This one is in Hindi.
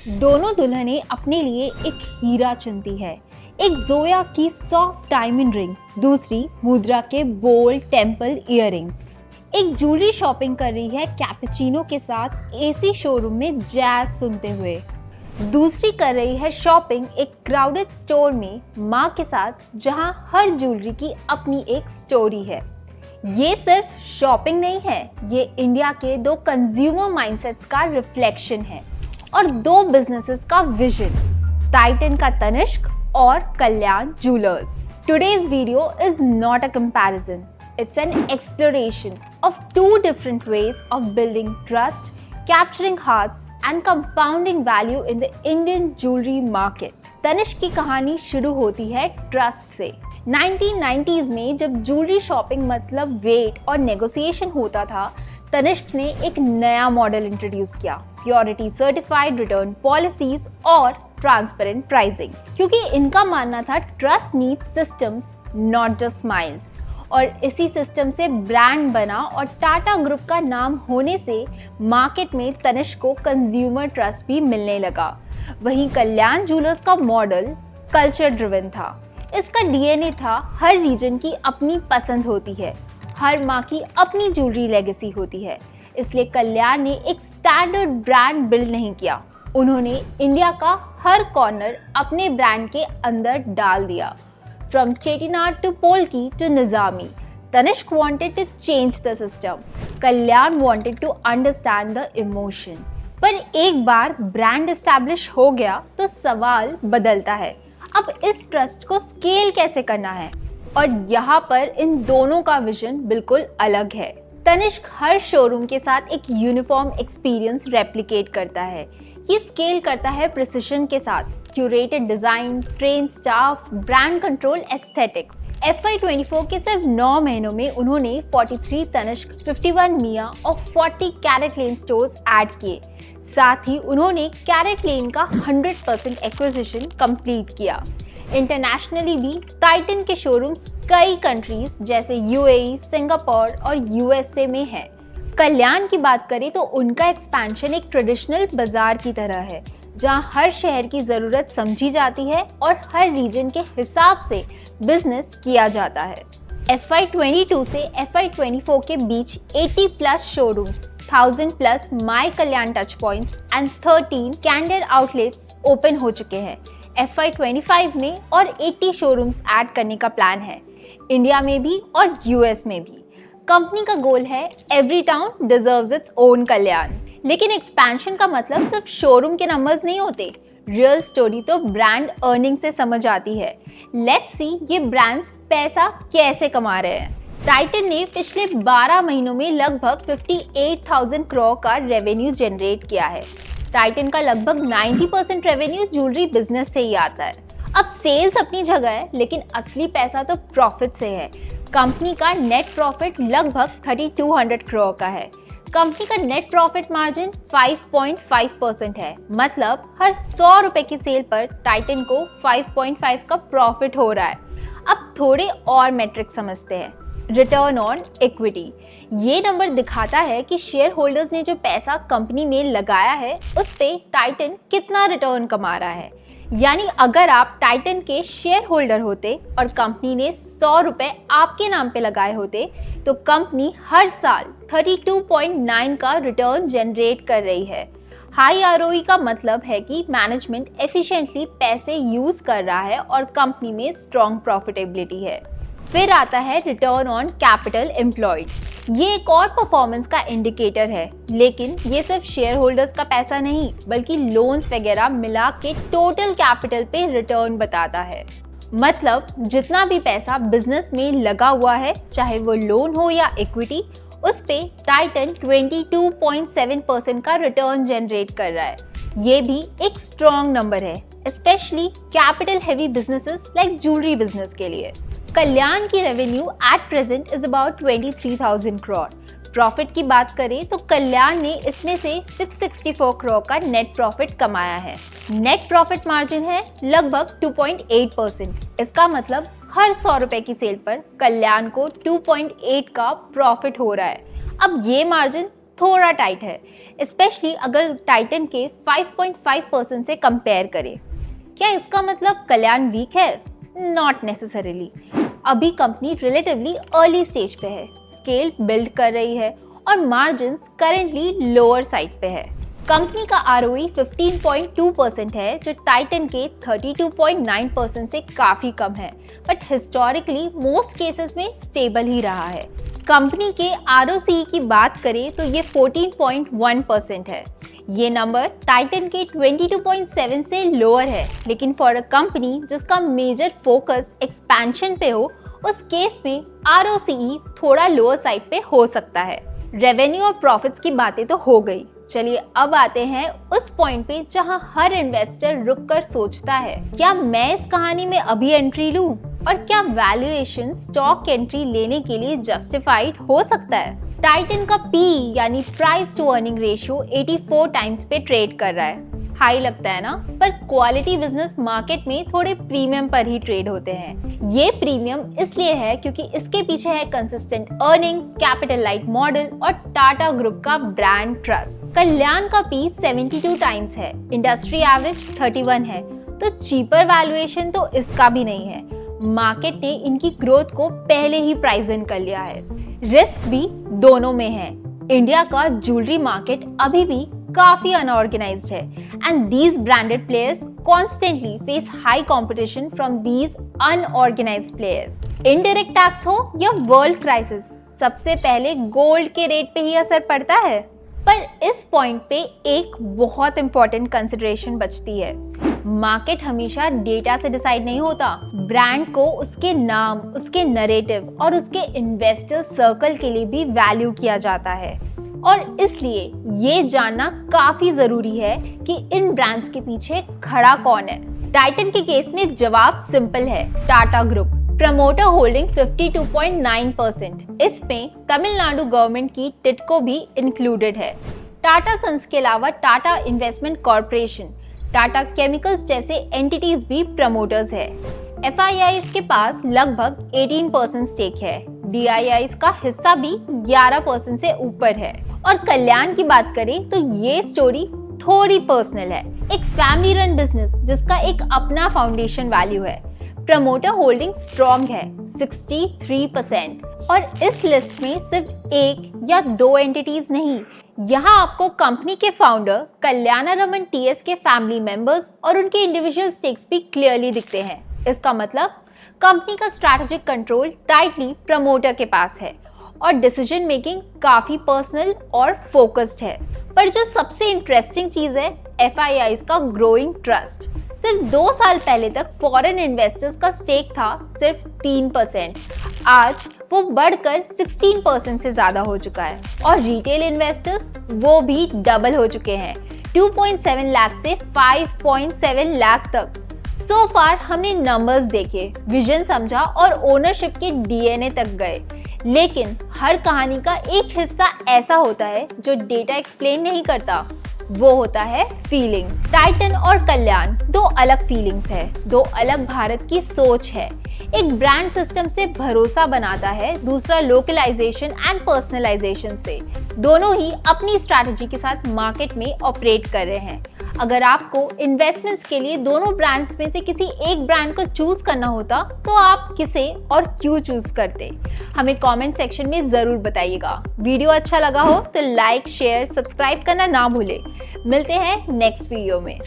दोनों दुल्हनें अपने लिए एक हीरा चुनती है। एक जोया की सॉफ्ट डायमंड रिंग, दूसरी मुद्रा के बोल्ड टेम्पल इयररिंग्स। एक ज्वेलरी शॉपिंग कर रही है कैपुचिनो के साथ एसी शोरूम में जैज सुनते हुए। दूसरी कर रही है शॉपिंग एक क्राउडेड स्टोर में माँ के साथ, जहाँ हर ज्वेलरी की अपनी एक स्टोरी है। ये सिर्फ शॉपिंग नहीं है, ये इंडिया के दो कंज्यूमर माइंडसेट्स का रिफ्लेक्शन है और दो बिजनेसेस का विजन, टाइटन का तनिष्क और कल्याण jewellers. Today's video is not a comparison. It's an exploration of two different ways of building trust, capturing hearts and compounding value in the Indian jewelry market. Tanishq की कहानी शुरू होती है ट्रस्ट से। 1990s में जब ज्वेलरी शॉपिंग मतलब वेट और नेगोशिएशन होता था, तनिष्क ने एक नया मॉडल इंट्रोड्यूस किया, प्योरिटी सर्टिफाइड रिटर्न पॉलिसीज और ट्रांसपेरेंट प्राइसिंग, क्योंकि इनका मानना था trust needs systems not just smiles. और इसी सिस्टम से ब्रांड बना और टाटा ग्रुप का नाम होने से मार्केट में तनिष्क को कंज्यूमर ट्रस्ट भी मिलने लगा। वहीं कल्याण ज्वेलर्स का मॉडल कल्चर ड्रिवन था। इसका डीएनए था हर रीजन की अपनी पसंद होती है, हर माँ की अपनी ज्वेलरी लेगेसी होती है। इसलिए कल्याण ने एक स्टैंडर्ड ब्रांड बिल्ड नहीं किया, उन्होंने इंडिया का हर कॉर्नर अपने ब्रांड के अंदर डाल दिया। From Chettinad to polki to Nizami, Tanishq wanted to change the system, Kalyan wanted to understand the emotion. पर एक बार ब्रांड एस्टैब्लिश हो गया तो सवाल बदलता है, अब इस ट्रस्ट को स्केल कैसे करना है? और यहाँ पर इन दोनों का विजन बिल्कुल अलग है। तनिष्क हर शोरूम के साथ एक यूनिफॉर्म एक्सपीरियंस रेप्लिकेट करता है। ये स्केल करता है प्रिसिशन के साथ, curated design, train staff, brand control, aesthetics. FY24 के सिर्फ 9 महीनों में उन्होंने 43 तनिष्क, 51 मिया और 40 कैरेट लेन स्टोर्स ऐड किए। साथ ही उन्होंने कैरेट लेन का 100% एक्विजिशन कंप्लीट किया। इंटरनेशनली भी टाइटन के शोरूम्स कई कंट्रीज जैसे UAE, सिंगापुर और USA में है। कल्याण की बात करें तो उनका एक्सपेंशन एक ट्रेडिशनल बाजार की तरह है, जहां हर शहर की ज़रूरत समझी जाती है और हर रीजन के हिसाब से बिजनेस किया जाता है। FY22 से FY24 के बीच 80 plus showrooms, 1000 plus my Kalyan touch points and 13 Candere outlets open हो चुके हैं। FY25 में और 80 शोरूम्स ऐड करने का प्लान है, इंडिया में भी और US में भी। कंपनी का गोल है every town deserves its own Kalyan. लेकिन एक्सपेंशन का मतलब सिर्फ शोरूम के नंबर्स नहीं होते, रियल स्टोरी तो ब्रांड अर्निंग से समझ आती है। लेट्स सी ये ब्रांड्स पैसा कैसे कमा रहे हैं। टाइटन ने पिछले 12 महीनों में लगभग 58,000 करोड़ का रेवेन्यू जनरेट किया है। टाइटन का लगभग 90% रेवेन्यू ज्वेलरी बिजनेस से ही आता है। अब सेल्स अपनी जगह है, लेकिन असली पैसा तो प्रॉफिट से है। कंपनी का नेट प्रॉफिट लगभग 3200 करोड़ का है। कंपनी का नेट प्रॉफिट मार्जिन 5.5% है, मतलब हर 100 रुपए की सेल पर टाइटन को 5.5 का प्रॉफिट हो रहा है। अब थोड़े और मेट्रिक समझते हैं। रिटर्न ऑन इक्विटी, ये नंबर दिखाता है कि शेयर होल्डर्स ने जो पैसा कंपनी में लगाया है उस पे टाइटन कितना रिटर्न कमा रहा है। यानी अगर आप टाइटन के शेयर होल्डर होते और कंपनी ने 100 रुपए आपके नाम पे लगाए होते तो कंपनी हर साल 32.9 का रिटर्न जनरेट कर रही है। हाई ROE का मतलब है कि मैनेजमेंट एफिशिएंटली पैसे यूज कर रहा है और कंपनी में स्ट्रॉन्ग प्रॉफिटेबिलिटी है। फिर आता है रिटर्न ऑन कैपिटल एम्प्लॉयड। ये एक और परफॉर्मेंस का इंडिकेटर है, लेकिन ये सिर्फ शेयर होल्डर्स का पैसा नहीं बल्कि लोन्स वगैरह मिला के टोटल कैपिटल पे रिटर्न बताता है। मतलब जितना भी पैसा बिजनेस में लगा हुआ है, चाहे वो लोन हो या इक्विटी, उस पे टाइटन 22.7% का रिटर्न जनरेट कर रहा है। ये भी एक स्ट्रॉन्ग नंबर है, specially capital heavy businesses like jewellery business के लिए। कल्याण की revenue at present is about 23,000 crore. Profit की बात करें तो कल्याण ने इसमें से 664 करोड़ का नेट प्रॉफिट कमाया है। नेट प्रॉफिट मार्जिन है लगभग 2.8%। इसका मतलब हर 100 रुपए की सेल पर कल्याण को 2.8 का प्रॉफिट हो रहा है। अब ये मार्जिन थोड़ा टाइट है, स्पेशली अगर टाइटन के 5.5% से कंपेयर करें। क्या इसका मतलब कल्याण वीक है? Not necessarily. अभी कंपनी रिलेटिवली अर्ली स्टेज पे है, स्केल बिल्ड कर रही है और मार्जिन्स करेंटली लोअर साइड पे है। कंपनी का ROE 15.2% है, जो टाइटन के 32.9% से काफी कम है, बट हिस्टोरिकली मोस्ट केसेस में स्टेबल ही रहा है। कंपनी के ROCE की बात करें तो ये 14.1% है। ये नंबर टाइटन के 22.7 से लोअर है, लेकिन फॉर अ कंपनी जिसका मेजर फोकस एक्सपेंशन पे हो, उस केस में ROCE थोड़ा लोअर साइड पे हो सकता है। रेवेन्यू और प्रॉफिट्स की बातें तो हो गई, चलिए अब आते हैं उस पॉइंट पे जहां हर इन्वेस्टर रुककर सोचता है, क्या मैं इस कहानी में अभी एंट्री लूं? और क्या वैल्यूएशन स्टॉक एंट्री लेने के लिए जस्टिफाइड हो सकता है? टाइटन का PE यानी price to earning ratio 84 times पे ट्रेड कर रहा है। हाई लगता है ना, पर क्वालिटी बिजनेस मार्केट में थोड़े प्रीमियम पर ही ट्रेड होते हैं। ये प्रीमियम इसलिए है क्योंकि इसके पीछे है consistent earnings, capital light model और टाटा ग्रुप का ब्रांड ट्रस्ट। कल्याण का P 72 टाइम्स है, इंडस्ट्री एवरेज 31 है, तो चीपर वैल्यूएशन तो इसका भी नहीं है। मार्केट ने इनकी ग्रोथ को पहले ही प्राइस इन कर लिया है। रिस्क भी दोनों में है। इंडिया का ज्वेलरी मार्केट अभी भी काफी अनऑर्गेनाइज्ड है and these branded players constantly face high competition from these unorganized players. Indirect tax हो या वर्ल्ड क्राइसिस, सबसे पहले गोल्ड के रेट पे ही असर पड़ता है। पर इस पॉइंट पे एक बहुत इंपॉर्टेंट कंसिडरेशन बचती है। मार्केट हमेशा डेटा से डिसाइड नहीं होता। ब्रांड को उसके नाम, उसके नरेटिव और उसके इन्वेस्टर सर्कल के लिए भी वैल्यू किया जाता है, और इसलिए ये जानना काफी जरूरी है कि इन ब्रांड्स के पीछे खड़ा कौन है। टाइटन के केस में जवाब सिंपल है, टाटा ग्रुप। Promoter holding 52.9%। इसमें तमिलनाडु गवर्नमेंट की टिडको भी इंक्लूडेड है। टाटा सन्स के अलावा Tata investment corporation, Tata chemicals जैसे एंटिटीज भी प्रमोटर्स है। FIIs के पास लगभग 18% स्टेक है। DIIs का हिस्सा भी 11% से ऊपर है। और कल्याण की बात करें तो ये स्टोरी थोड़ी पर्सनल है। एक फैमिली रन बिजनेस जिसका एक अपना फाउंडेशन वैल्यू है। प्रमोटर होल्डिंग स्ट्रॉन्ग है 63%, और इस लिस्ट में सिर्फ एक या दो एंटिटीज नहीं, यहाँ आपको कंपनी के फाउंडर कल्याणरमन TS के फैमिली मेंबर्स और उनके इंडिविजुअल स्टेक्स भी क्लियरली दिखते हैं। इसका मतलब कंपनी का स्ट्रैटेजिक कंट्रोल टाइटली प्रमोटर के पास है और डिसीजन मेकिंग काफी पर्सनल और फोकस्ड है। पर जो सबसे इंटरेस्टिंग चीज है, FIIs का ग्रोइंग ट्रस्ट। सिर्फ 2 साल पहले तक फॉरेन इन्वेस्टर्स का स्टेक था सिर्फ 3%, आज वो बढ़कर 16% से ज्यादा हो चुका है, और रिटेल इन्वेस्टर्स वो भी डबल हो चुके हैं, 2.7 लाख से 5.7 लाख तक। सो फार हमने नंबर्स देखे, विजन समझा और ओनरशिप के DNA तक गए, लेकिन हर कहानी का एक हिस्सा ऐसा होता है जो डेटा एक्सप्लेन नहीं करता, वो होता है फीलिंग। टाइटन और कल्याण दो अलग फीलिंग्स है, दो अलग भारत की सोच है। एक ब्रांड सिस्टम से भरोसा बनाता है, दूसरा लोकलाइजेशन एंड पर्सनलाइजेशन से। दोनों ही अपनी स्ट्रैटेजी के साथ मार्केट में ऑपरेट कर रहे हैं। अगर आपको इन्वेस्टमेंट्स के लिए दोनों ब्रांड्स में से किसी एक ब्रांड को चूज करना होता तो आप किसे और क्यों चूज करते? हमें कमेंट सेक्शन में जरूर बताइएगा। वीडियो अच्छा लगा हो तो लाइक, शेयर, सब्सक्राइब करना ना भूले। मिलते हैं नेक्स्ट वीडियो में।